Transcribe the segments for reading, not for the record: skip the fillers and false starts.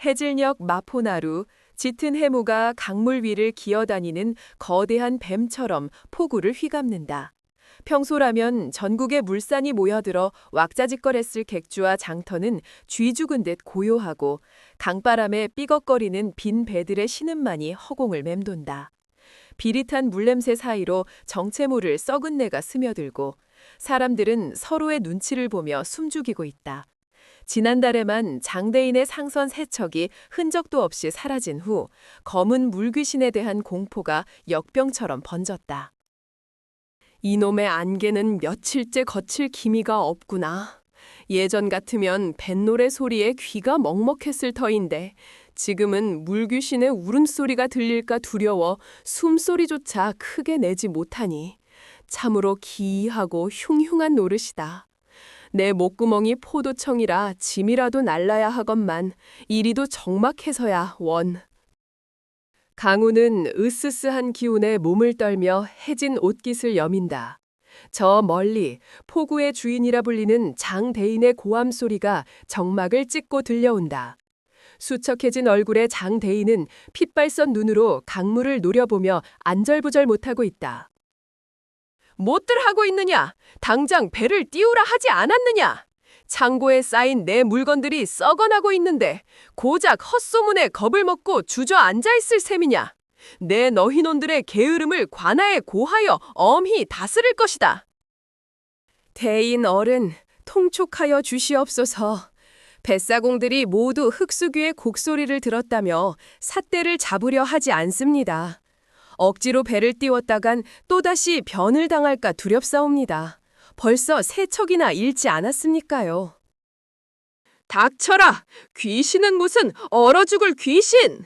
해질녘 마포나루, 짙은 해무가 강물 위를 기어다니는 거대한 뱀처럼 포구를 휘감는다. 평소라면 전국의 물산이 모여들어 왁자지껄했을 객주와 장터는 쥐 죽은 듯 고요하고 강바람에 삐걱거리는 빈 배들의 신음만이 허공을 맴돈다. 비릿한 물냄새 사이로 정체모를 썩은 내가 스며들고 사람들은 서로의 눈치를 보며 숨죽이고 있다. 지난달에만 장대인의 상선 세척이 흔적도 없이 사라진 후 검은 물귀신에 대한 공포가 역병처럼 번졌다. 이놈의 안개는 며칠째 거칠 기미가 없구나. 예전 같으면 뱃노래 소리에 귀가 먹먹했을 터인데 지금은 물귀신의 울음소리가 들릴까 두려워 숨소리조차 크게 내지 못하니 참으로 기이하고 흉흉한 노릇이다. 내 목구멍이 포도청이라 짐이라도 날라야 하건만 이리도 적막해서야 원. 강우는 으스스한 기운에 몸을 떨며 해진 옷깃을 여민다. 저 멀리 포구의 주인이라 불리는 장대인의 고함 소리가 정막을 찢고 들려온다. 수척해진 얼굴의 장대인은 핏발선 눈으로 강물을 노려보며 안절부절 못하고 있다. 못들 하고 있느냐? 당장 배를 띄우라 하지 않았느냐? 창고에 쌓인 내 물건들이 썩어나고 있는데 고작 헛소문에 겁을 먹고 주저앉아 있을 셈이냐? 내 너희놈들의 게으름을 관아에 고하여 엄히 다스릴 것이다. 대인 어른, 통촉하여 주시옵소서. 뱃사공들이 모두 흙수귀의 곡소리를 들었다며 삿대를 잡으려 하지 않습니다. 억지로 배를 띄웠다간 또다시 변을 당할까 두렵사옵니다. 벌써 세 척이나 잃지 않았습니까요? 닥쳐라! 귀신은 무슨 얼어 죽을 귀신!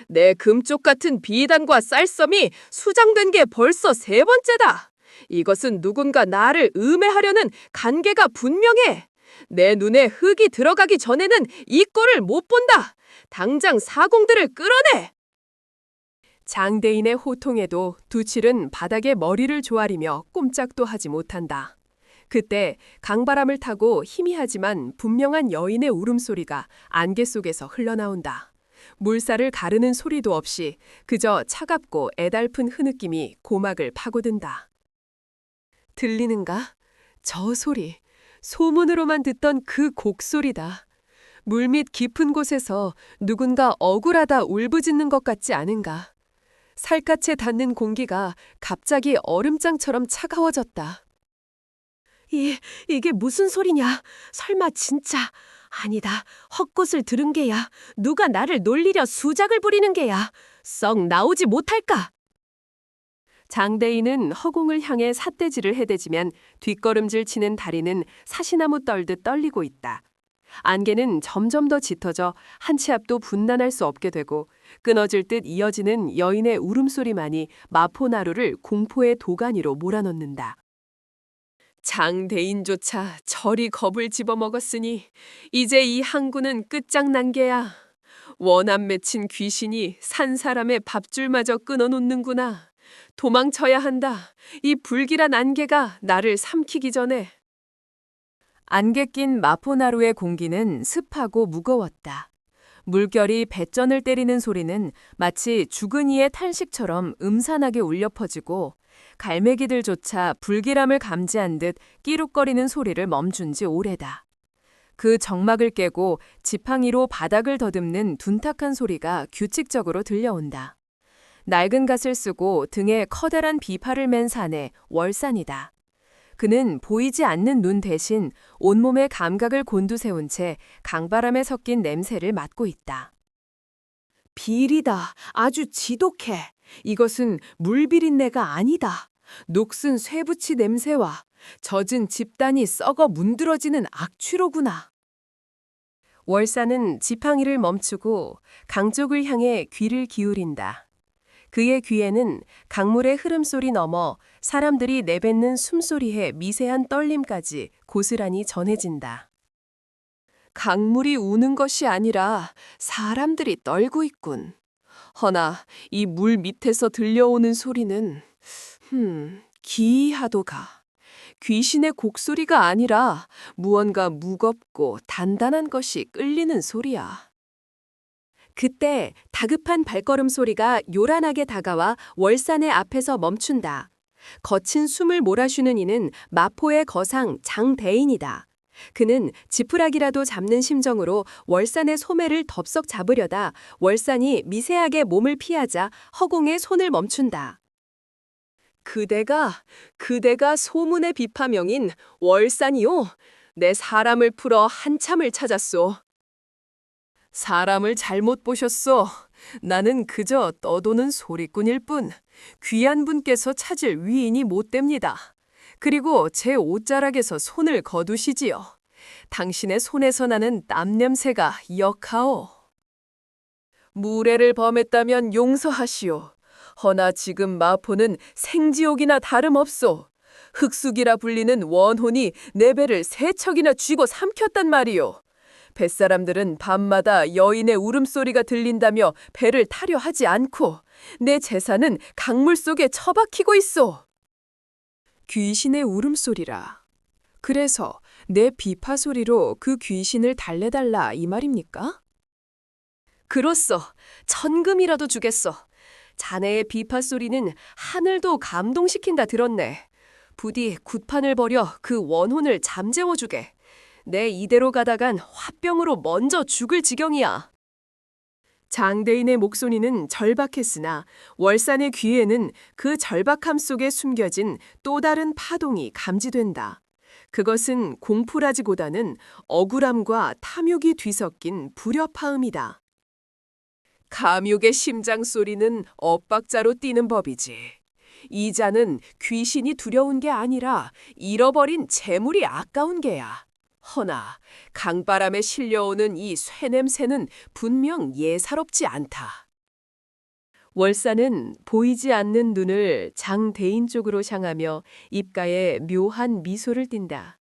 내 금쪽 같은 비단과 쌀섬이 수장된 게 벌써 세 번째다. 이것은 누군가 나를 음해하려는 간계가 분명해. 내 눈에 흙이 들어가기 전에는 이 꼴을 못 본다. 당장 사공들을 끌어내! 장대인의 호통에도 두칠은 바닥에 머리를 조아리며 꼼짝도 하지 못한다. 그때 강바람을 타고 희미하지만 분명한 여인의 울음소리가 안개 속에서 흘러나온다. 물살을 가르는 소리도 없이 그저 차갑고 애달픈 흐느낌이 고막을 파고든다. 들리는가? 저 소리, 소문으로만 듣던 그 곡소리다. 물밑 깊은 곳에서 누군가 억울하다 울부짖는 것 같지 않은가? 살갗에 닿는 공기가 갑자기 얼음장처럼 차가워졌다. 이게 무슨 소리냐? 설마 진짜 아니다. 헛것을 들은 게야. 누가 나를 놀리려 수작을 부리는 게야. 썩 나오지 못할까? 장대인은 허공을 향해 삿대질을 해대지면 뒷걸음질 치는 다리는 사시나무 떨듯 떨리고 있다. 안개는 점점 더 짙어져 한 치 앞도 분간할 수 없게 되고 끊어질 듯 이어지는 여인의 울음소리만이 마포나루를 공포의 도가니로 몰아넣는다. 장대인조차 저리 겁을 집어먹었으니 이제 이 항구는 끝장난 게야. 원한 맺힌 귀신이 산 사람의 밥줄마저 끊어놓는구나. 도망쳐야 한다. 이 불길한 안개가 나를 삼키기 전에. 안개 낀 마포나루의 공기는 습하고 무거웠다. 물결이 배전을 때리는 소리는 마치 죽은 이의 탄식처럼 음산하게 울려 퍼지고 갈매기들조차 불길함을 감지한 듯 끼룩거리는 소리를 멈춘 지 오래다. 그 정막을 깨고 지팡이로 바닥을 더듬는 둔탁한 소리가 규칙적으로 들려온다. 낡은 갓을 쓰고 등에 커다란 비파를 맨 사내 월산이다. 그는 보이지 않는 눈 대신 온몸의 감각을 곤두세운 채 강바람에 섞인 냄새를 맡고 있다. 비리다. 아주 지독해. 이것은 물비린내가 아니다. 녹슨 쇠붙이 냄새와 젖은 집단이 썩어 문드러지는 악취로구나. 월사는 지팡이를 멈추고 강 쪽을 향해 귀를 기울인다. 그의 귀에는 강물의 흐름소리 넘어 사람들이 내뱉는 숨소리의 미세한 떨림까지 고스란히 전해진다. 강물이 우는 것이 아니라 사람들이 떨고 있군. 허나 이 물 밑에서 들려오는 소리는 기이하도가. 귀신의 곡소리가 아니라 무언가 무겁고 단단한 것이 끌리는 소리야. 그때 다급한 발걸음 소리가 요란하게 다가와 월산의 앞에서 멈춘다. 거친 숨을 몰아쉬는 이는 마포의 거상 장대인이다. 그는 지푸라기라도 잡는 심정으로 월산의 소매를 덥석 잡으려다 월산이 미세하게 몸을 피하자 허공에 손을 멈춘다. 그대가 소문의 비파명인 월산이요? 내 사람을 풀어 한참을 찾았소. 사람을 잘못 보셨소. 나는 그저 떠도는 소리꾼일 뿐 귀한 분께서 찾을 위인이 못 됩니다. 그리고 제 옷자락에서 손을 거두시지요. 당신의 손에서 나는 땀 냄새가 역하오. 무례를 범했다면 용서하시오. 허나 지금 마포는 생지옥이나 다름없소. 흑숙이라 불리는 원혼이 내 배를 세 척이나 쥐고 삼켰단 말이오. 뱃사람들은 밤마다 여인의 울음소리가 들린다며 배를 타려 하지 않고 내 재산은 강물 속에 처박히고 있소. 귀신의 울음소리라. 그래서 내 비파 소리로 그 귀신을 달래달라 이 말입니까? 그렇소. 천금이라도 주겠소. 자네의 비파 소리는 하늘도 감동시킨다 들었네. 부디 굿판을 벌여 그 원혼을 잠재워주게. 내 이대로 가다간 화병으로 먼저 죽을 지경이야. 장대인의 목소리는 절박했으나 월산의 귀에는 그 절박함 속에 숨겨진 또 다른 파동이 감지된다. 그것은 공포라기보다는 억울함과 탐욕이 뒤섞인 불협화음이다. 감욕의 심장 소리는 엇박자로 뛰는 법이지. 이 자는 귀신이 두려운 게 아니라 잃어버린 재물이 아까운 게야. 허나 강바람에 실려오는 이 쇠냄새는 분명 예사롭지 않다. 월산은 보이지 않는 눈을 장대인 쪽으로 향하며 입가에 묘한 미소를 띈다.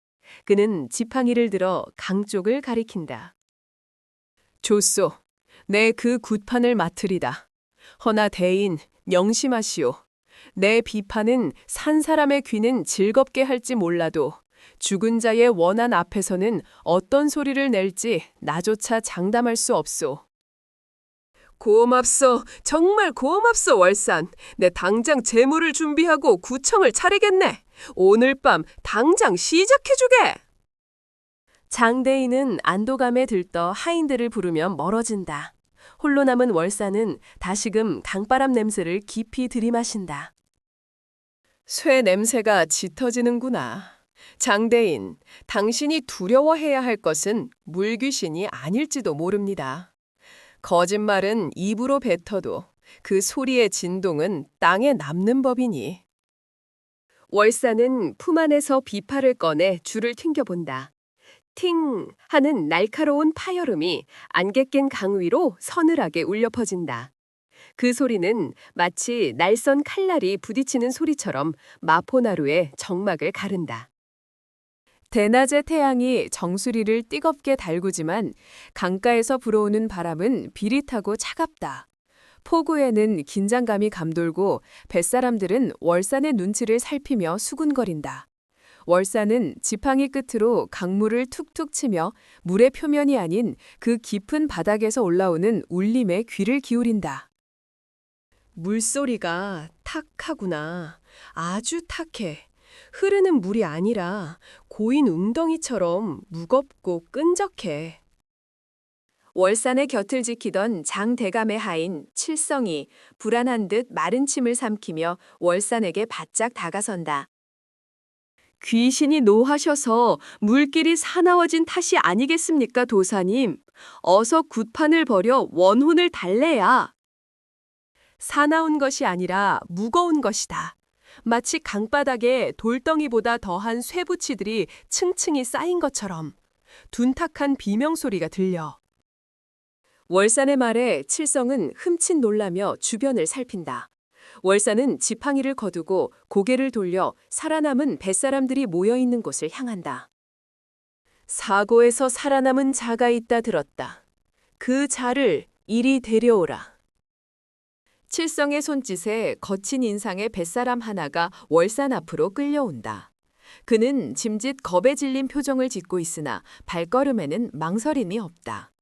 그는 지팡이를 들어 강 쪽을 가리킨다. 좋소. 내 그 굿판을 맡으리다. 허나 대인 명심하시오. 내 비판은 산 사람의 귀는 즐겁게 할지 몰라도 죽은 자의 원한 앞에서는 어떤 소리를 낼지 나조차 장담할 수 없소. 고맙소. 정말 고맙소, 월산. 내 당장 재물을 준비하고 구청을 차리겠네. 오늘 밤 당장 시작해주게. 장대인은 안도감에 들떠 하인들을 부르며 멀어진다. 홀로 남은 월산은 다시금 강바람 냄새를 깊이 들이마신다. 쇠 냄새가 짙어지는구나. 장대인, 당신이 두려워해야 할 것은 물귀신이 아닐지도 모릅니다. 거짓말은 입으로 뱉어도 그 소리의 진동은 땅에 남는 법이니. 월산은 품 안에서 비파를 꺼내 줄을 튕겨본다. 팅 하는 날카로운 파열음이 안개 낀 강 위로 서늘하게 울려 퍼진다. 그 소리는 마치 날선 칼날이 부딪히는 소리처럼 마포나루의 정막을 가른다. 대낮의 태양이 정수리를 뜨겁게 달구지만 강가에서 불어오는 바람은 비릿하고 차갑다. 포구에는 긴장감이 감돌고 뱃사람들은 월산의 눈치를 살피며 수군거린다. 월산은 지팡이 끝으로 강물을 툭툭 치며 물의 표면이 아닌 그 깊은 바닥에서 올라오는 울림에 귀를 기울인다. 물소리가 탁하구나. 아주 탁해. 흐르는 물이 아니라 고인 웅덩이처럼 무겁고 끈적해. 월산의 곁을 지키던 장대감의 하인 칠성이 불안한 듯 마른 침을 삼키며 월산에게 바짝 다가선다. 귀신이 노하셔서 물길이 사나워진 탓이 아니겠습니까, 도사님? 어서 굿판을 벌여 원혼을 달래야. 사나운 것이 아니라 무거운 것이다. 마치 강바닥에 돌덩이보다 더한 쇠붙이들이 층층이 쌓인 것처럼 둔탁한 비명소리가 들려. 월산의 말에 칠성은 흠칫 놀라며 주변을 살핀다. 월산은 지팡이를 거두고 고개를 돌려 살아남은 뱃사람들이 모여있는 곳을 향한다. 사고에서 살아남은 자가 있다 들었다. 그 자를 이리 데려오라. 칠성의 손짓에 거친 인상의 뱃사람 하나가 월산 앞으로 끌려온다. 그는 짐짓 겁에 질린 표정을 짓고 있으나 발걸음에는 망설임이 없다.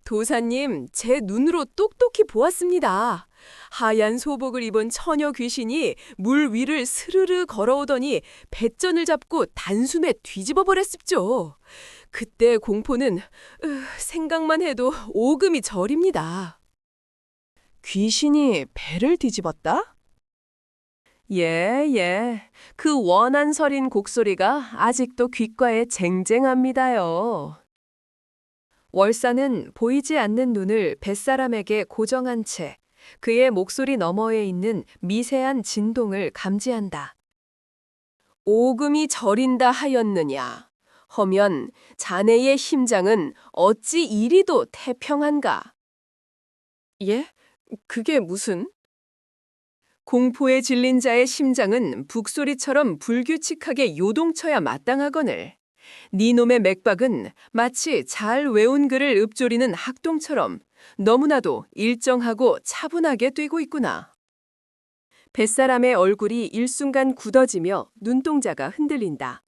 도사님, 제 눈으로 똑똑히 보았습니다. 하얀 소복을 입은 처녀 귀신이 물 위를 스르르 걸어오더니 배전을 잡고 단숨에 뒤집어 버렸습죠. 그때 공포는 생각만 해도 오금이 저립니다. 귀신이 배를 뒤집었다? 예. 그 원한서린 곡소리가 아직도 귓가에 쟁쟁합니다요. 월사는 보이지 않는 눈을 뱃사람에게 고정한 채 그의 목소리 너머에 있는 미세한 진동을 감지한다. 오금이 저린다 하였느냐? 허면 자네의 심장은 어찌 이리도 태평한가? 예? 그게 무슨? 공포에 질린 자의 심장은 북소리처럼 불규칙하게 요동쳐야 마땅하거늘. 니놈의 맥박은 마치 잘 외운 글을 읊조리는 학동처럼 너무나도 일정하고 차분하게 뛰고 있구나. 뱃사람의 얼굴이 일순간 굳어지며 눈동자가 흔들린다.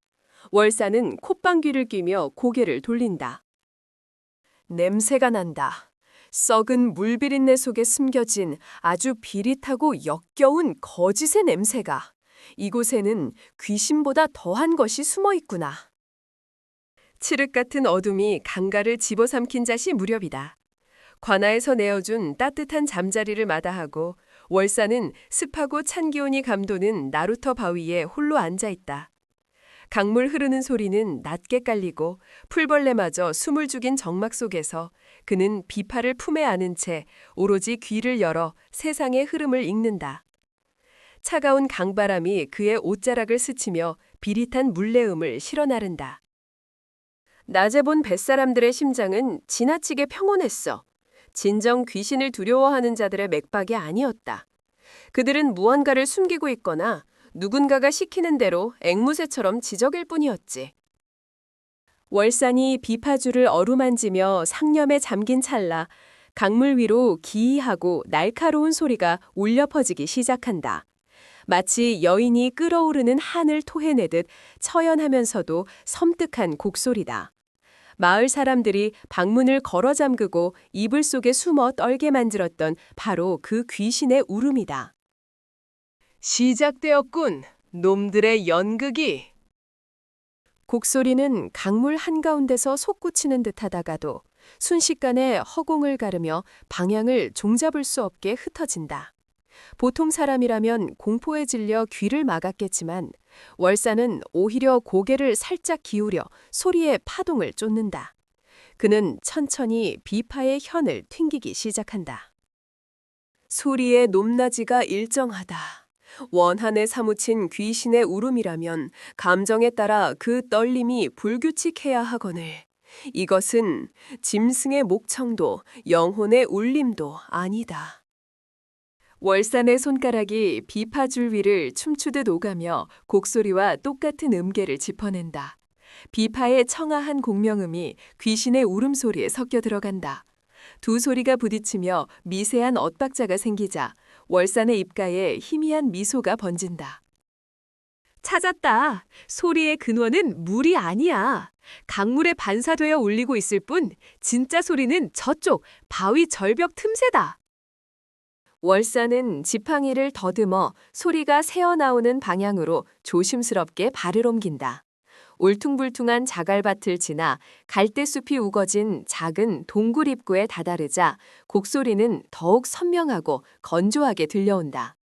월사는 콧방귀를 뀌며 고개를 돌린다. 냄새가 난다. 썩은 물비린내 속에 숨겨진 아주 비릿하고 역겨운 거짓의 냄새가 이곳에는 귀신보다 더한 것이 숨어 있구나. 칠흑 같은 어둠이 강가를 집어삼킨 잣이 무렵이다. 관아에서 내어준 따뜻한 잠자리를 마다하고 월사는 습하고 찬 기온이 감도는 나루터 바위에 홀로 앉아 있다. 강물 흐르는 소리는 낮게 깔리고 풀벌레마저 숨을 죽인 정막 속에서 그는 비파를 품에 안은 채 오로지 귀를 열어 세상의 흐름을 읽는다. 차가운 강바람이 그의 옷자락을 스치며 비릿한 물내음을 실어나른다. 낮에 본 뱃사람들의 심장은 지나치게 평온했어. 진정 귀신을 두려워하는 자들의 맥박이 아니었다. 그들은 무언가를 숨기고 있거나 누군가가 시키는 대로 앵무새처럼 지저길 뿐이었지. 월산이 비파줄을 어루만지며 상념에 잠긴 찰나 강물 위로 기이하고 날카로운 소리가 울려 퍼지기 시작한다. 마치 여인이 끓어오르는 한을 토해내듯 처연하면서도 섬뜩한 곡소리다. 마을 사람들이 방문을 걸어 잠그고 이불 속에 숨어 떨게 만들었던 바로 그 귀신의 울음이다. 시작되었군, 놈들의 연극이. 곡소리는 강물 한가운데서 솟구치는 듯하다가도 순식간에 허공을 가르며 방향을 종잡을 수 없게 흩어진다. 보통 사람이라면 공포에 질려 귀를 막았겠지만 월사는 오히려 고개를 살짝 기울여 소리의 파동을 쫓는다. 그는 천천히 비파의 현을 튕기기 시작한다. 소리의 높낮이가 일정하다. 원한에 사무친 귀신의 울음이라면 감정에 따라 그 떨림이 불규칙해야 하거늘 이것은 짐승의 목청도 영혼의 울림도 아니다. 월산의 손가락이 비파줄 위를 춤추듯 오가며 곡소리와 똑같은 음계를 짚어낸다. 비파의 청아한 공명음이 귀신의 울음소리에 섞여 들어간다. 두 소리가 부딪히며 미세한 엇박자가 생기자 월산의 입가에 희미한 미소가 번진다. 찾았다. 소리의 근원은 물이 아니야. 강물에 반사되어 울리고 있을 뿐 진짜 소리는 저쪽 바위 절벽 틈새다. 월사는 지팡이를 더듬어 소리가 새어나오는 방향으로 조심스럽게 발을 옮긴다. 울퉁불퉁한 자갈밭을 지나 갈대숲이 우거진 작은 동굴 입구에 다다르자 곡소리는 더욱 선명하고 건조하게 들려온다.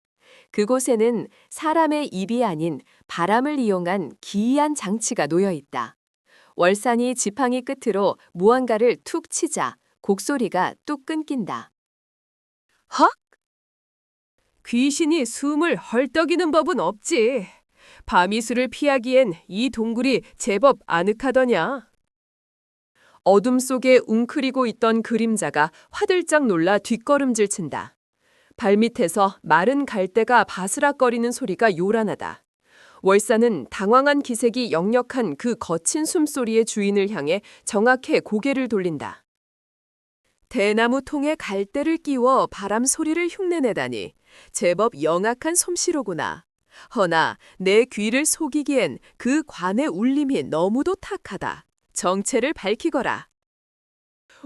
그곳에는 사람의 입이 아닌 바람을 이용한 기이한 장치가 놓여 있다. 월산이 지팡이 끝으로 무언가를 툭 치자 곡소리가 뚝 끊긴다. 헉! 귀신이 숨을 헐떡이는 법은 없지. 밤이슬을 피하기엔 이 동굴이 제법 아늑하더냐. 어둠 속에 웅크리고 있던 그림자가 화들짝 놀라 뒷걸음질 친다. 발밑에서 마른 갈대가 바스락거리는 소리가 요란하다. 월사는 당황한 기색이 역력한 그 거친 숨소리의 주인을 향해 정확해 고개를 돌린다. 대나무 통에 갈대를 끼워 바람 소리를 흉내내다니 제법 영악한 솜씨로구나. 허나 내 귀를 속이기엔 그 관의 울림이 너무도 탁하다. 정체를 밝히거라.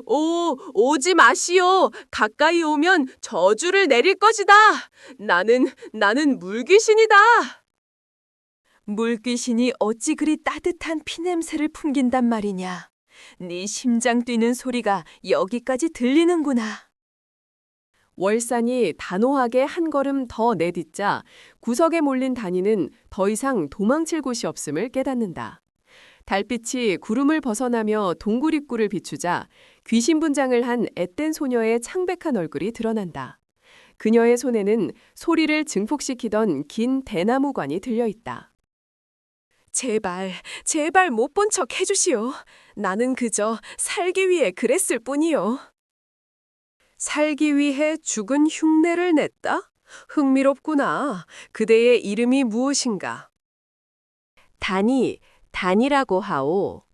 오지 마시오. 가까이 오면 저주를 내릴 것이다. 나는 물귀신이다. 물귀신이 어찌 그리 따뜻한 피냄새를 풍긴단 말이냐. 네 심장 뛰는 소리가 여기까지 들리는구나. 월산이 단호하게 한 걸음 더 내딛자 구석에 몰린 단이는 더 이상 도망칠 곳이 없음을 깨닫는다. 달빛이 구름을 벗어나며 동굴 입구를 비추자 귀신 분장을 한 앳된 소녀의 창백한 얼굴이 드러난다. 그녀의 손에는 소리를 증폭시키던 긴 대나무관이 들려있다. 제발 못 본 척 해주시오. 나는 그저 살기 위해 그랬을 뿐이요. 살기 위해 죽은 흉내를 냈다? 흥미롭구나. 그대의 이름이 무엇인가? 단이라고 하오.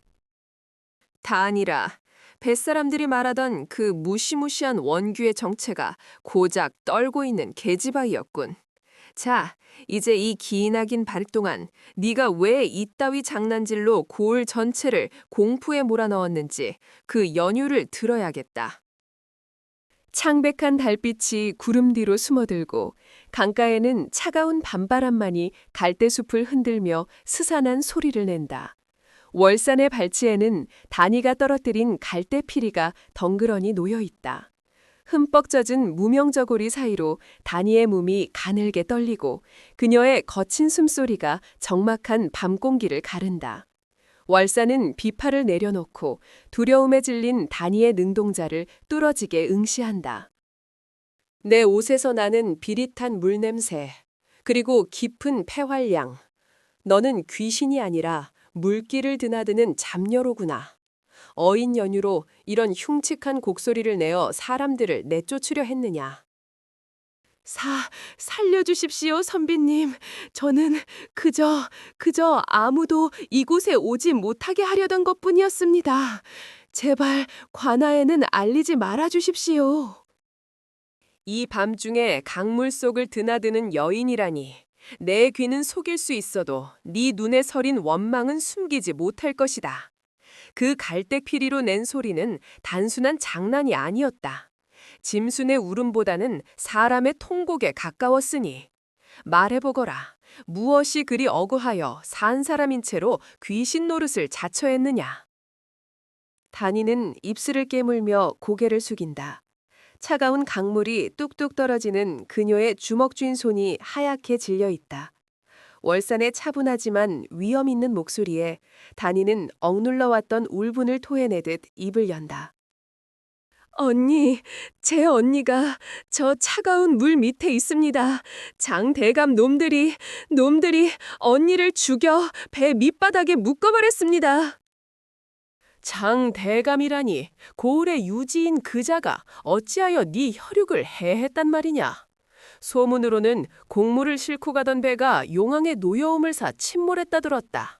단이라. 뱃사람들이 말하던 그 무시무시한 원규의 정체가 고작 떨고 있는 계집아이였군. 자, 이제 이 기나긴 발익 동안 네가 왜 이따위 장난질로 고을 전체를 공포에 몰아넣었는지 그 연유를 들어야겠다. 창백한 달빛이 구름 뒤로 숨어들고 강가에는 차가운 밤바람만이 갈대숲을 흔들며 스산한 소리를 낸다. 월산의 발치에는 단이가 떨어뜨린 갈대피리가 덩그러니 놓여있다. 흠뻑 젖은 무명저고리 사이로 단이의 몸이 가늘게 떨리고 그녀의 거친 숨소리가 적막한 밤공기를 가른다. 월산은 비파를 내려놓고 두려움에 질린 단이의 눈동자를 뚫어지게 응시한다. 내 옷에서 나는 비릿한 물냄새, 그리고 깊은 폐활량. 너는 귀신이 아니라 물기를 드나드는 잡녀로구나. 어인 연유로 이런 흉측한 곡소리를 내어 사람들을 내쫓으려 했느냐. 살려주십시오, 선비님. 저는 그저 아무도 이곳에 오지 못하게 하려던 것뿐이었습니다. 제발 관아에는 알리지 말아주십시오. 이 밤중에 강물 속을 드나드는 여인이라니. 내 귀는 속일 수 있어도 네 눈에 서린 원망은 숨기지 못할 것이다. 그 갈대피리로 낸 소리는 단순한 장난이 아니었다. 짐승의 울음보다는 사람의 통곡에 가까웠으니 말해보거라. 무엇이 그리 억울하여 산 사람인 채로 귀신 노릇을 자처했느냐. 단이는 입술을 깨물며 고개를 숙인다. 차가운 강물이 뚝뚝 떨어지는 그녀의 주먹 쥔 손이 하얗게 질려있다. 월산의 차분하지만 위험 있는 목소리에 단이는 억눌러왔던 울분을 토해내듯 입을 연다. 언니, 제 언니가 저 차가운 물 밑에 있습니다. 장대감 놈들이 언니를 죽여 배 밑바닥에 묶어버렸습니다. 장대감이라니 고을의 유지인 그자가 어찌하여 네 혈육을 해했단 말이냐. 소문으로는 곡물을 싣고 가던 배가 용왕의 노여움을 사 침몰했다 들었다.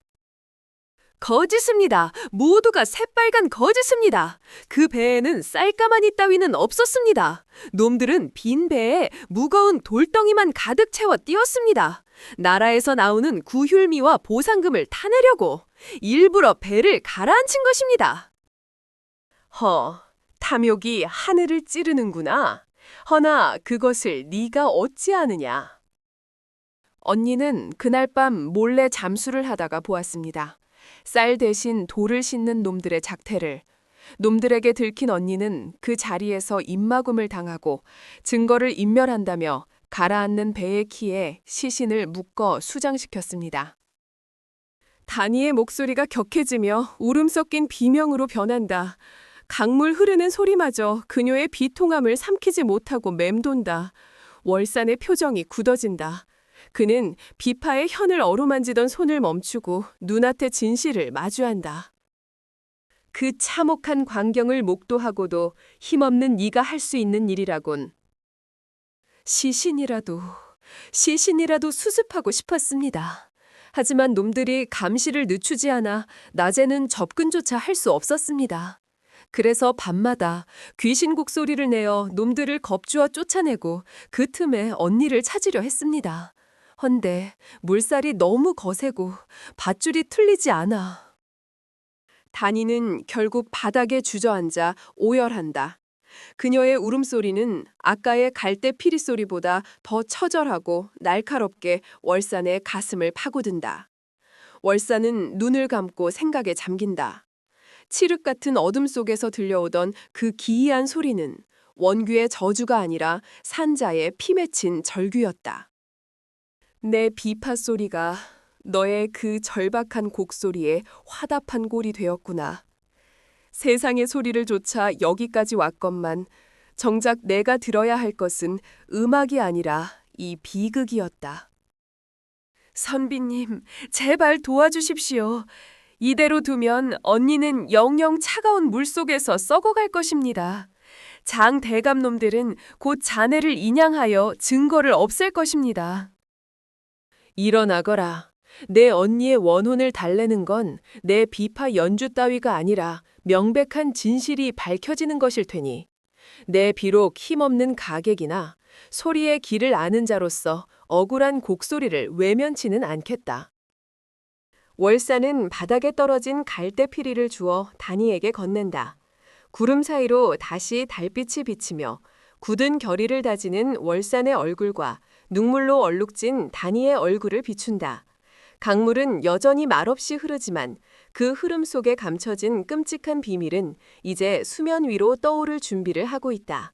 거짓입니다. 모두가 새빨간 거짓입니다. 그 배에는 쌀가마니 따위는 없었습니다. 놈들은 빈 배에 무거운 돌덩이만 가득 채워 띄웠습니다. 나라에서 나오는 구휼미와 보상금을 타내려고 일부러 배를 가라앉힌 것입니다. 탐욕이 하늘을 찌르는구나. 허나 그것을 네가 어찌 아느냐. 언니는 그날 밤 몰래 잠수를 하다가 보았습니다. 쌀 대신 돌을 싣는 놈들의 작태를. 놈들에게 들킨 언니는 그 자리에서 입막음을 당하고 증거를 인멸한다며 가라앉는 배의 키에 시신을 묶어 수장시켰습니다. 단이의 목소리가 격해지며 울음 섞인 비명으로 변한다. 강물 흐르는 소리마저 그녀의 비통함을 삼키지 못하고 맴돈다. 월산의 표정이 굳어진다. 그는 비파의 현을 어루만지던 손을 멈추고 눈앞의 진실을 마주한다. 그 참혹한 광경을 목도하고도 힘없는 네가 할 수 있는 일이라곤. 시신이라도 수습하고 싶었습니다. 하지만 놈들이 감시를 늦추지 않아 낮에는 접근조차 할 수 없었습니다. 그래서 밤마다 귀신 곡소리를 내어 놈들을 겁주어 쫓아내고 그 틈에 언니를 찾으려 했습니다. 헌데 물살이 너무 거세고 밧줄이 틀리지 않아. 단이는 결국 바닥에 주저앉아 오열한다. 그녀의 울음소리는 아까의 갈대 피리 소리보다 더 처절하고 날카롭게 월산의 가슴을 파고든다. 월산은 눈을 감고 생각에 잠긴다. 칠흑 같은 어둠 속에서 들려오던 그 기이한 소리는 원귀의 저주가 아니라 산자의 피 맺힌 절규였다. 내 비파 소리가 너의 그 절박한 곡소리에 화답한 꼴이 되었구나. 세상의 소리를 조차 여기까지 왔건만 정작 내가 들어야 할 것은 음악이 아니라 이 비극이었다. 선비님, 제발 도와주십시오. 이대로 두면 언니는 영영 차가운 물속에서 썩어갈 것입니다. 장 대감놈들은 곧 자네를 인양하여 증거를 없앨 것입니다. 일어나거라. 내 언니의 원혼을 달래는 건 내 비파 연주 따위가 아니라 명백한 진실이 밝혀지는 것일 테니 내 비록 힘없는 가객이나 소리의 길을 아는 자로서 억울한 곡소리를 외면치는 않겠다. 월사는 바닥에 떨어진 갈대 피리를 주어 단이에게 건넨다. 구름 사이로 다시 달빛이 비치며 굳은 결의를 다지는 월산의 얼굴과 눈물로 얼룩진 단이의 얼굴을 비춘다. 강물은 여전히 말없이 흐르지만 그 흐름 속에 감춰진 끔찍한 비밀은 이제 수면 위로 떠오를 준비를 하고 있다.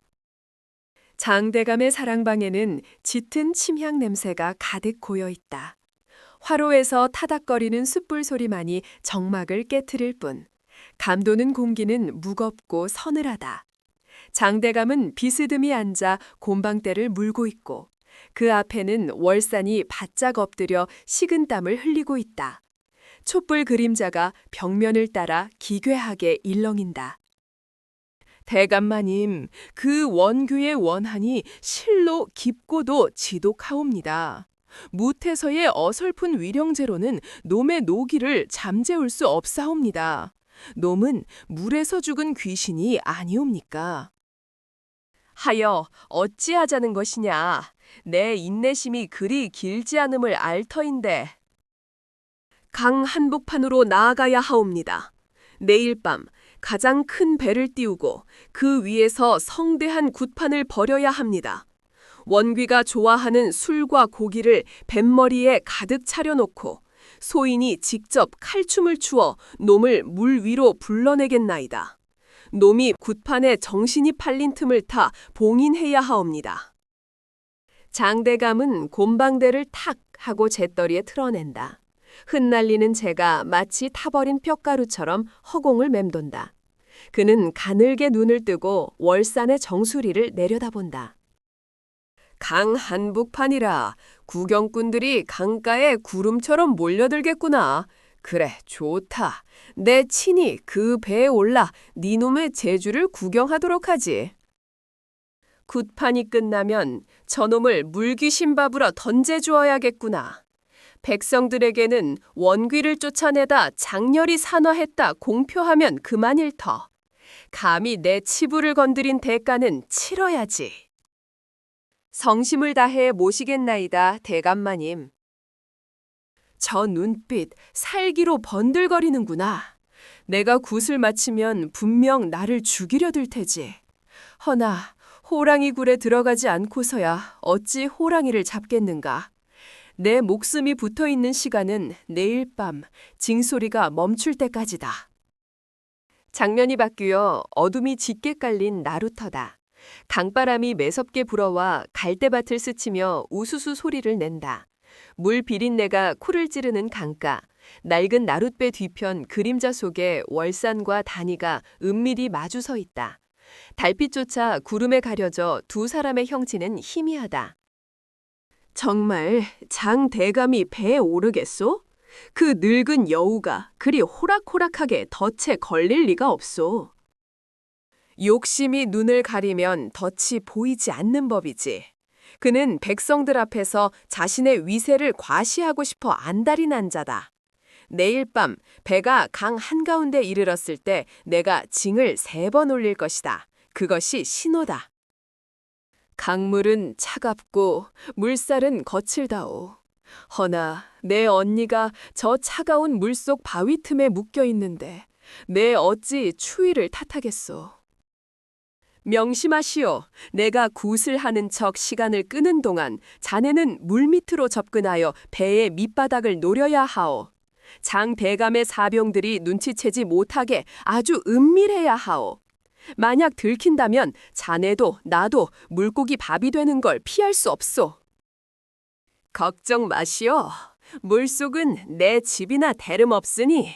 장대감의 사랑방에는 짙은 침향 냄새가 가득 고여 있다. 화로에서 타닥거리는 숯불 소리만이 정막을 깨트릴 뿐 감도는 공기는 무겁고 서늘하다. 장대감은 비스듬히 앉아 곰방대를 물고 있고 그 앞에는 월산이 바짝 엎드려 식은땀을 흘리고 있다. 촛불 그림자가 벽면을 따라 기괴하게 일렁인다. 대감마님, 그 원규의 원한이 실로 깊고도 지독하옵니다. 무태서의 어설픈 위령제로는 놈의 노기를 잠재울 수 없사옵니다. 놈은 물에서 죽은 귀신이 아니옵니까? 하여 어찌하자는 것이냐. 내 인내심이 그리 길지 않음을 알 터인데. 강 한복판으로 나아가야 하옵니다. 내일 밤 가장 큰 배를 띄우고 그 위에서 성대한 굿판을 벌여야 합니다. 원귀가 좋아하는 술과 고기를 뱃머리에 가득 차려놓고 소인이 직접 칼춤을 추어 놈을 물 위로 불러내겠나이다. 놈이 굿판에 정신이 팔린 틈을 타 봉인해야 하옵니다. 장대감은 곰방대를 탁 하고 재떨이에 틀어낸다. 흩날리는 재가 마치 타버린 뼈가루처럼 허공을 맴돈다. 그는 가늘게 눈을 뜨고 월산의 정수리를 내려다본다. 강 한복판이라 구경꾼들이 강가에 구름처럼 몰려들겠구나. 그래, 좋다. 내 친히 그 배에 올라 네 놈의 재주를 구경하도록 하지. 굿판이 끝나면 저놈을 물귀신 밥으로 던져주어야겠구나. 백성들에게는 원귀를 쫓아내다 장렬히 산화했다 공표하면 그만일 터. 감히 내 치부를 건드린 대가는 치러야지. 성심을 다해 모시겠나이다, 대감마님. 저 눈빛 살기로 번들거리는구나. 내가 굿을 마치면 분명 나를 죽이려 들 테지. 허나 호랑이 굴에 들어가지 않고서야 어찌 호랑이를 잡겠는가. 내 목숨이 붙어있는 시간은 내일 밤 징소리가 멈출 때까지다. 장면이 바뀌어 어둠이 짙게 깔린 나루터다. 강바람이 매섭게 불어와 갈대밭을 스치며 우수수 소리를 낸다. 물 비린내가 코를 찌르는 강가, 낡은 나룻배 뒤편 그림자 속에 월산과 단이가 은밀히 마주 서 있다. 달빛조차 구름에 가려져 두 사람의 형체는 희미하다. 정말 장 대감이 배에 오르겠소? 그 늙은 여우가 그리 호락호락하게 덫에 걸릴 리가 없소. 욕심이 눈을 가리면 덫이 보이지 않는 법이지. 그는 백성들 앞에서 자신의 위세를 과시하고 싶어 안달이 난 자다. 내일 밤 배가 강 한가운데 이르렀을 때 내가 징을 3번 올릴 것이다. 그것이 신호다. 강물은 차갑고 물살은 거칠다오. 허나 내 언니가 저 차가운 물속 바위 틈에 묶여 있는데 내 어찌 추위를 탓하겠소. 명심하시오. 내가 굿을 하는 척 시간을 끄는 동안 자네는 물밑으로 접근하여 배의 밑바닥을 노려야 하오. 장 대감의 사병들이 눈치채지 못하게 아주 은밀해야 하오. 만약 들킨다면 자네도 나도 물고기 밥이 되는 걸 피할 수 없소. 걱정 마시오. 물속은 내 집이나 다름없으니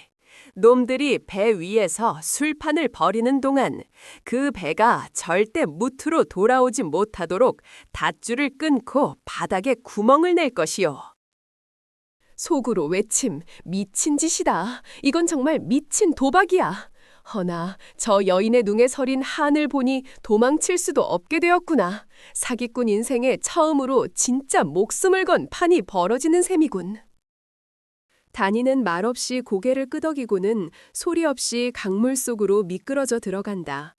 놈들이 배 위에서 술판을 벌이는 동안 그 배가 절대 무트로 돌아오지 못하도록 닷줄을 끊고 바닥에 구멍을 낼 것이요. 속으로 외침, 미친 짓이다. 이건 정말 미친 도박이야. 허나 저 여인의 눈에 서린 한을 보니 도망칠 수도 없게 되었구나. 사기꾼 인생에 처음으로 진짜 목숨을 건 판이 벌어지는 셈이군. 다니는 말없이 고개를 끄덕이고는 소리 없이 강물 속으로 미끄러져 들어간다.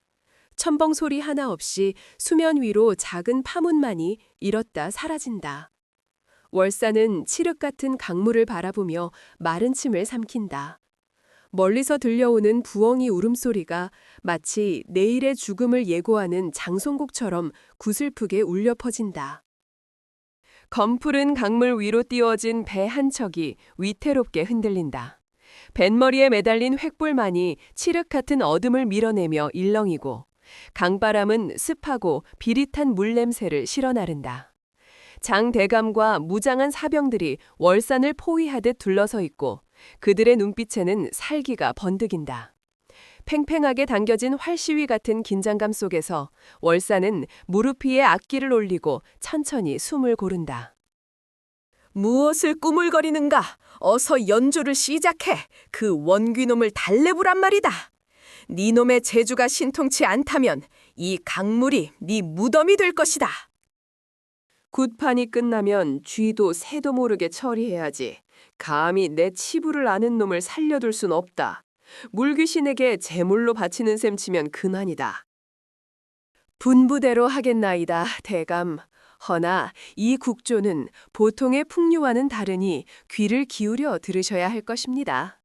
첨벙 소리 하나 없이 수면 위로 작은 파문만이 일었다 사라진다. 월사는 칠흑 같은 강물을 바라보며 마른 침을 삼킨다. 멀리서 들려오는 부엉이 울음소리가 마치 내일의 죽음을 예고하는 장송곡처럼 구슬프게 울려 퍼진다. 검푸른 강물 위로 띄워진 배 한 척이 위태롭게 흔들린다. 뱃머리에 매달린 횃불만이 칠흑 같은 어둠을 밀어내며 일렁이고 강바람은 습하고 비릿한 물냄새를 실어나른다. 장 대감과 무장한 사병들이 월산을 포위하듯 둘러서 있고 그들의 눈빛에는 살기가 번득인다. 팽팽하게 당겨진 활시위 같은 긴장감 속에서 월산은 무릎 위에 악기를 올리고 천천히 숨을 고른다. 무엇을 꾸물거리는가? 어서 연주를 시작해. 그 원귀놈을 달래보란 말이다. 네 놈의 재주가 신통치 않다면 이 강물이 네 무덤이 될 것이다. 굿판이 끝나면 쥐도 새도 모르게 처리해야지. 감히 내 치부를 아는 놈을 살려둘 순 없다. 물귀신에게 제물로 바치는 셈 치면 그만이다. 분부대로 하겠나이다, 대감. 허나 이 국조는 보통의 풍류와는 다르니 귀를 기울여 들으셔야 할 것입니다.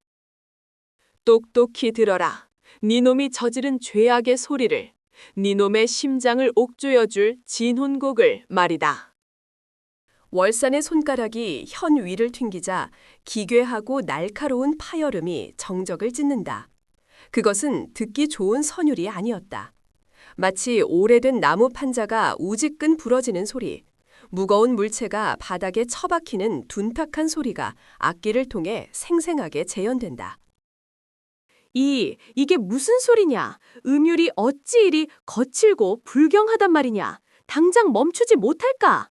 똑똑히 들어라. 네 놈이 저지른 죄악의 소리를, 네 놈의 심장을 옥조여줄 진혼곡을 말이다. 월산의 손가락이 현 위를 튕기자 기괴하고 날카로운 파열음이 정적을 찢는다. 그것은 듣기 좋은 선율이 아니었다. 마치 오래된 나무 판자가 우지끈 부러지는 소리, 무거운 물체가 바닥에 처박히는 둔탁한 소리가 악기를 통해 생생하게 재현된다. 이게 무슨 소리냐? 음율이 어찌 이리 거칠고 불경하단 말이냐? 당장 멈추지 못할까?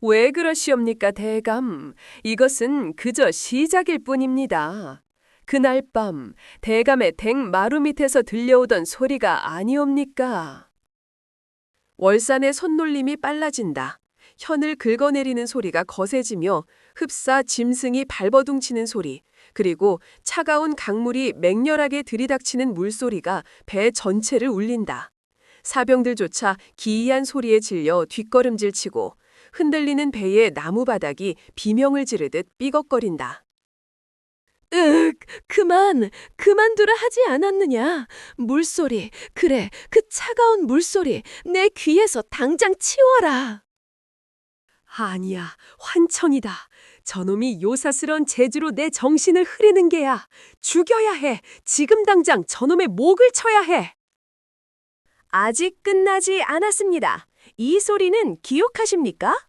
왜 그러시옵니까, 대감? 이것은 그저 시작일 뿐입니다. 그날 밤 대감의 댁 마루 밑에서 들려오던 소리가 아니옵니까? 월산의 손놀림이 빨라진다. 현을 긁어내리는 소리가 거세지며 흡사 짐승이 발버둥치는 소리, 그리고 차가운 강물이 맹렬하게 들이닥치는 물소리가 배 전체를 울린다. 사병들조차 기이한 소리에 질려 뒷걸음질치고 흔들리는 배의 나무바닥이 비명을 지르듯 삐걱거린다. 그만두라 하지 않았느냐. 물소리, 그래, 그 차가운 물소리, 내 귀에서 당장 치워라. 아니야, 환청이다. 저놈이 요사스런 재주로 내 정신을 흐리는 게야. 죽여야 해. 지금 당장 저놈의 목을 쳐야 해. 아직 끝나지 않았습니다. 이 소리는 기억하십니까?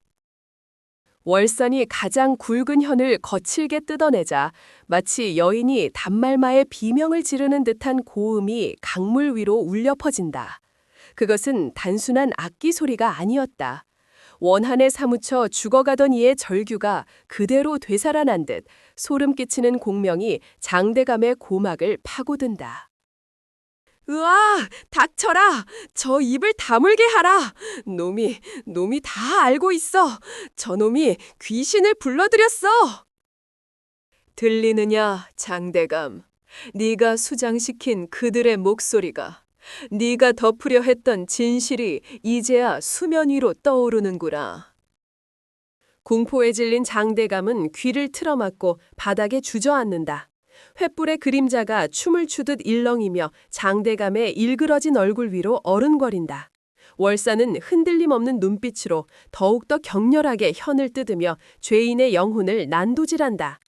월산이 가장 굵은 현을 거칠게 뜯어내자 마치 여인이 단말마의 비명을 지르는 듯한 고음이 강물 위로 울려 퍼진다. 그것은 단순한 악기 소리가 아니었다. 원한에 사무쳐 죽어가던 이의 절규가 그대로 되살아난 듯 소름 끼치는 공명이 장대감의 고막을 파고든다. 으아! 닥쳐라! 저 입을 다물게 하라! 놈이 다 알고 있어! 저놈이 귀신을 불러들였어! 들리느냐, 장대감? 네가 수장시킨 그들의 목소리가, 네가 덮으려 했던 진실이 이제야 수면 위로 떠오르는구나. 공포에 질린 장대감은 귀를 틀어막고 바닥에 주저앉는다. 횃불의 그림자가 춤을 추듯 일렁이며 장대감의 일그러진 얼굴 위로 어른거린다. 월사는 흔들림 없는 눈빛으로 더욱더 격렬하게 현을 뜯으며 죄인의 영혼을 난도질한다.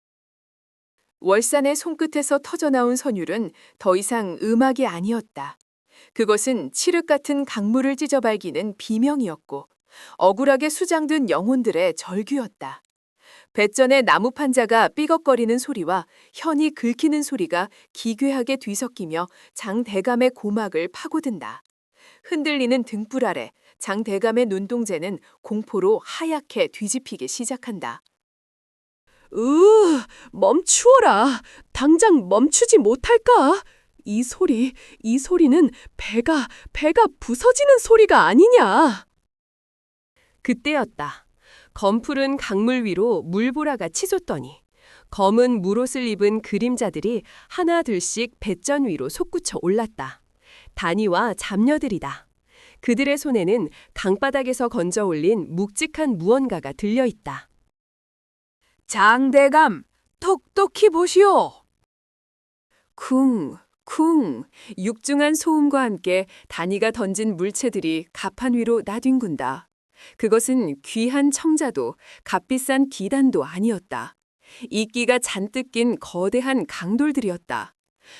월산의 손끝에서 터져나온 선율은 더 이상 음악이 아니었다. 그것은 칠흑 같은 강물을 찢어발기는 비명이었고 억울하게 수장된 영혼들의 절규였다. 뱃전의 나무 판자가 삐걱거리는 소리와 현이 긁히는 소리가 기괴하게 뒤섞이며 장대감의 고막을 파고든다. 흔들리는 등불 아래 장대감의 눈동자는 공포로 하얗게 뒤집히기 시작한다. 멈추어라. 당장 멈추지 못할까? 이 소리는 배가 부서지는 소리가 아니냐. 그때였다. 검푸른 강물 위로 물보라가 치솟더니 검은 물옷을 입은 그림자들이 하나 둘씩 뱃전 위로 솟구쳐 올랐다. 단이와 잡녀들이다. 그들의 손에는 강바닥에서 건져 올린 묵직한 무언가가 들려있다. 장대감, 똑똑히 보시오. 쿵, 쿵, 육중한 소음과 함께 단이가 던진 물체들이 가판 위로 나뒹군다. 그것은 귀한 청자도 값비싼 기단도 아니었다. 이끼가 잔뜩 낀 거대한 강돌들이었다.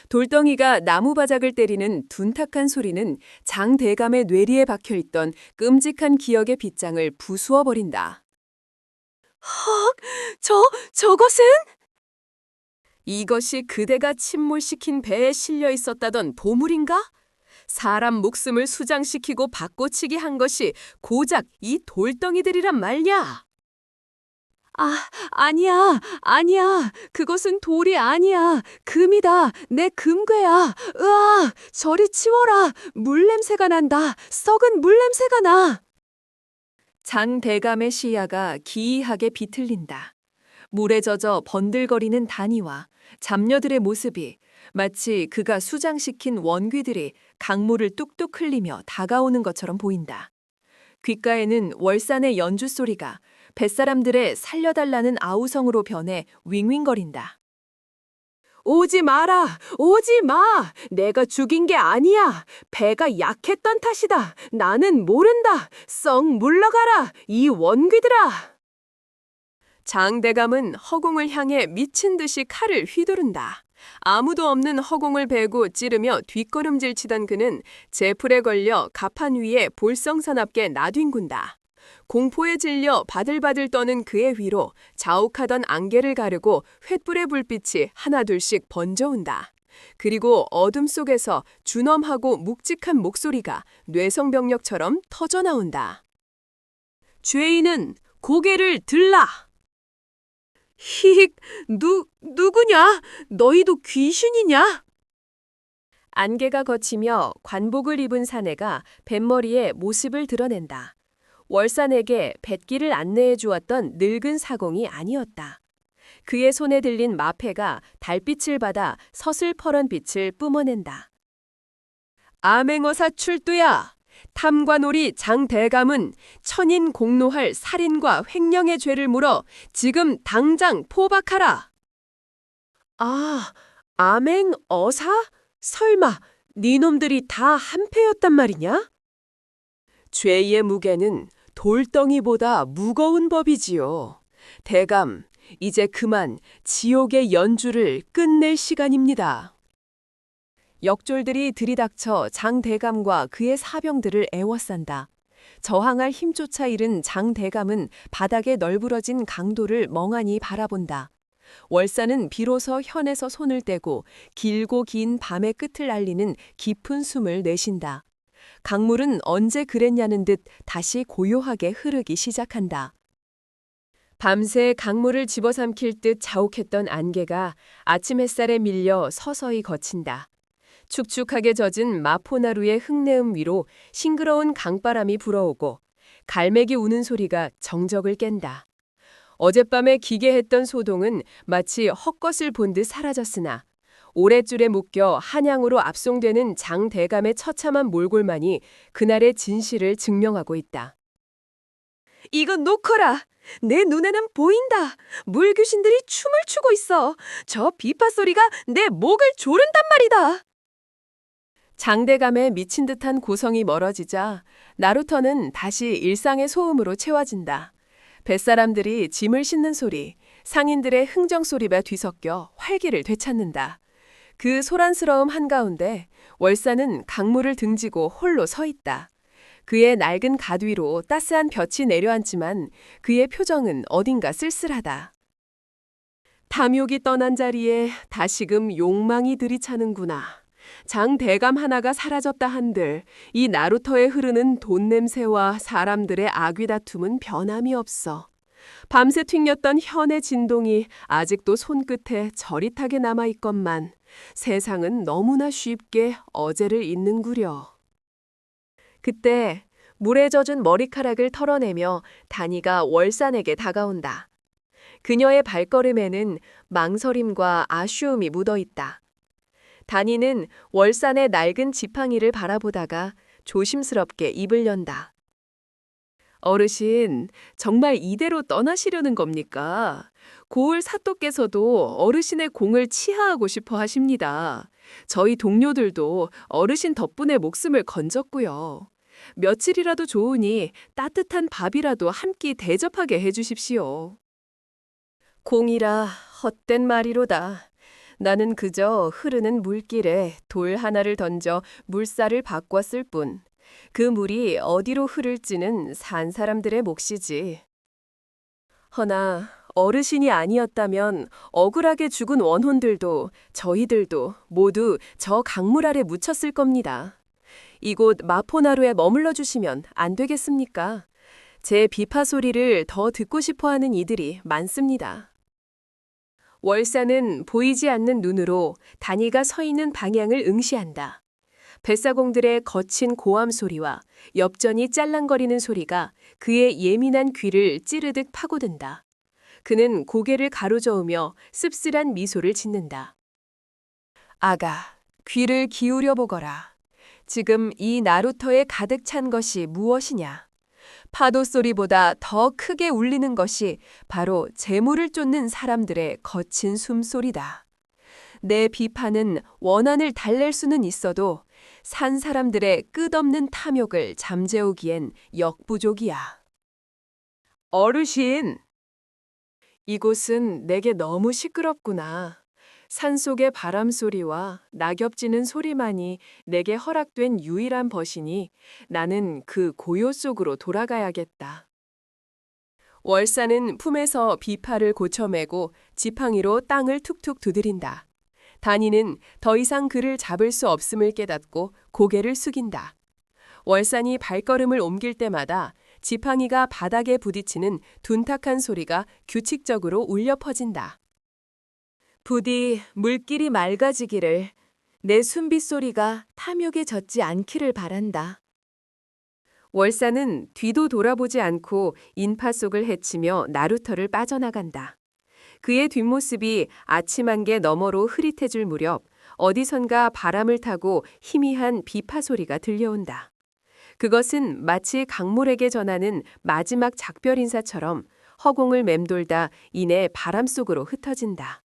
돌덩이가 나무 바닥을 때리는 둔탁한 소리는 장대감의 뇌리에 박혀있던 끔찍한 기억의 빗장을 부수어 버린다. 헉, 저것은? 이것이 그대가 침몰시킨 배에 실려 있었다던 보물인가? 사람 목숨을 수장시키고 바꿔치기 한 것이 고작 이 돌덩이들이란 말냐? 아니야. 그것은 돌이 아니야. 금이다. 내 금괴야. 으아, 저리 치워라. 물냄새가 난다. 썩은 물냄새가 나. 장대감의 시야가 기이하게 비틀린다. 물에 젖어 번들거리는 단이와 잡녀들의 모습이 마치 그가 수장시킨 원귀들이 강물을 뚝뚝 흘리며 다가오는 것처럼 보인다. 귓가에는 월산의 연주 소리가 뱃사람들의 살려달라는 아우성으로 변해 윙윙거린다. 오지 마라! 오지 마! 내가 죽인 게 아니야! 배가 약했던 탓이다! 나는 모른다! 썩 물러가라! 이 원귀들아! 장대감은 허공을 향해 미친 듯이 칼을 휘두른다. 아무도 없는 허공을 베고 찌르며 뒷걸음질 치던 그는 제풀에 걸려 가판 위에 볼썽사납게 나뒹군다. 공포에 질려 바들바들 떠는 그의 위로 자욱하던 안개를 가르고 횃불의 불빛이 하나둘씩 번져온다. 그리고 어둠 속에서 준엄하고 묵직한 목소리가 뇌성병력처럼 터져나온다. 죄인은 고개를 들라! 히익, 누구냐? 너희도 귀신이냐? 안개가 걷히며 관복을 입은 사내가 뱃머리에 모습을 드러낸다. 월산에게 뱃길을 안내해 주었던 늙은 사공이 아니었다. 그의 손에 들린 마패가 달빛을 받아 서슬퍼런 빛을 뿜어낸다. 암행어사 출두야! 탐관오리 장대감은 천인 공노할 살인과 횡령의 죄를 물어 지금 당장 포박하라. 암행어사? 설마 니놈들이 다 한패였단 말이냐? 죄의 무게는 돌덩이보다 무거운 법이지요. 대감, 이제 그만 지옥의 연주를 끝낼 시간입니다. 역졸들이 들이닥쳐 장대감과 그의 사병들을 애워싼다. 저항할 힘조차 잃은 장대감은 바닥에 널브러진 강도를 멍하니 바라본다. 월사는 비로소 현에서 손을 떼고 길고 긴 밤의 끝을 알리는 깊은 숨을 내쉰다. 강물은 언제 그랬냐는 듯 다시 고요하게 흐르기 시작한다. 밤새 강물을 집어삼킬 듯 자욱했던 안개가 아침 햇살에 밀려 서서히 걷힌다. 축축하게 젖은 마포나루의 흙내음 위로 싱그러운 강바람이 불어오고 갈매기 우는 소리가 정적을 깬다. 어젯밤에 기괴했던 소동은 마치 헛것을 본 듯 사라졌으나 오랫줄에 묶여 한양으로 압송되는 장대감의 처참한 몰골만이 그날의 진실을 증명하고 있다. 이건 놓거라! 내 눈에는 보인다. 물귀신들이 춤을 추고 있어. 저 비파 소리가 내 목을 조른단 말이다. 장대감에 미친 듯한 고성이 멀어지자 나루터는 다시 일상의 소음으로 채워진다. 뱃사람들이 짐을 싣는 소리, 상인들의 흥정 소리가 뒤섞여 활기를 되찾는다. 그 소란스러움 한가운데 월사는 강물을 등지고 홀로 서 있다. 그의 낡은 갓 위로 따스한 볕이 내려앉지만 그의 표정은 어딘가 쓸쓸하다. 탐욕이 떠난 자리에 다시금 욕망이 들이차는구나. 장대감 하나가 사라졌다 한들 이 나루터에 흐르는 돈 냄새와 사람들의 악귀 다툼은 변함이 없어. 밤새 튕겼던 현의 진동이 아직도 손끝에 저릿하게 남아있건만 세상은 너무나 쉽게 어제를 잊는구려. 그때 물에 젖은 머리카락을 털어내며 다니가 월산에게 다가온다. 그녀의 발걸음에는 망설임과 아쉬움이 묻어있다. 다니는 월산의 낡은 지팡이를 바라보다가 조심스럽게 입을 연다. 어르신, 정말 이대로 떠나시려는 겁니까? 고을 사또께서도 어르신의 공을 치하하고 싶어 하십니다. 저희 동료들도 어르신 덕분에 목숨을 건졌고요. 며칠이라도 좋으니 따뜻한 밥이라도 한 끼 대접하게 해주십시오. 공이라 헛된 말이로다. 나는 그저 흐르는 물길에 돌 하나를 던져 물살을 바꿨을 뿐. 그 물이 어디로 흐를지는 산 사람들의 몫이지. 허나 어르신이 아니었다면 억울하게 죽은 원혼들도 저희들도 모두 저 강물 아래 묻혔을 겁니다. 이곳 마포나루에 머물러 주시면 안 되겠습니까? 제 비파 소리를 더 듣고 싶어하는 이들이 많습니다. 월사는 보이지 않는 눈으로 다니가 서 있는 방향을 응시한다. 뱃사공들의 거친 고함 소리와 엽전이 짤랑거리는 소리가 그의 예민한 귀를 찌르듯 파고든다. 그는 고개를 가로저으며 씁쓸한 미소를 짓는다. 아가, 귀를 기울여 보거라. 지금 이 나루터에 가득 찬 것이 무엇이냐? 파도 소리보다 더 크게 울리는 것이 바로 재물을 쫓는 사람들의 거친 숨소리다. 내 비파는 원한을 달랠 수는 있어도 산 사람들의 끝없는 탐욕을 잠재우기엔 역부족이야. 어르신! 이곳은 내게 너무 시끄럽구나. 산속의 바람 소리와 낙엽 지는 소리만이 내게 허락된 유일한 벗이니 나는 그 고요 속으로 돌아가야겠다. 월사는 품에서 비파를 고쳐매고 지팡이로 땅을 툭툭 두드린다. 다니는 더 이상 그를 잡을 수 없음을 깨닫고 고개를 숙인다. 월산이 발걸음을 옮길 때마다 지팡이가 바닥에 부딪히는 둔탁한 소리가 규칙적으로 울려 퍼진다. 부디 물길이 맑아지기를, 내 숨빗소리가 탐욕에 젖지 않기를 바란다. 월사는 뒤도 돌아보지 않고 인파 속을 헤치며 나루터를 빠져나간다. 그의 뒷모습이 아침 안개 너머로 흐릿해질 무렵 어디선가 바람을 타고 희미한 비파 소리가 들려온다. 그것은 마치 강물에게 전하는 마지막 작별 인사처럼 허공을 맴돌다 이내 바람 속으로 흩어진다.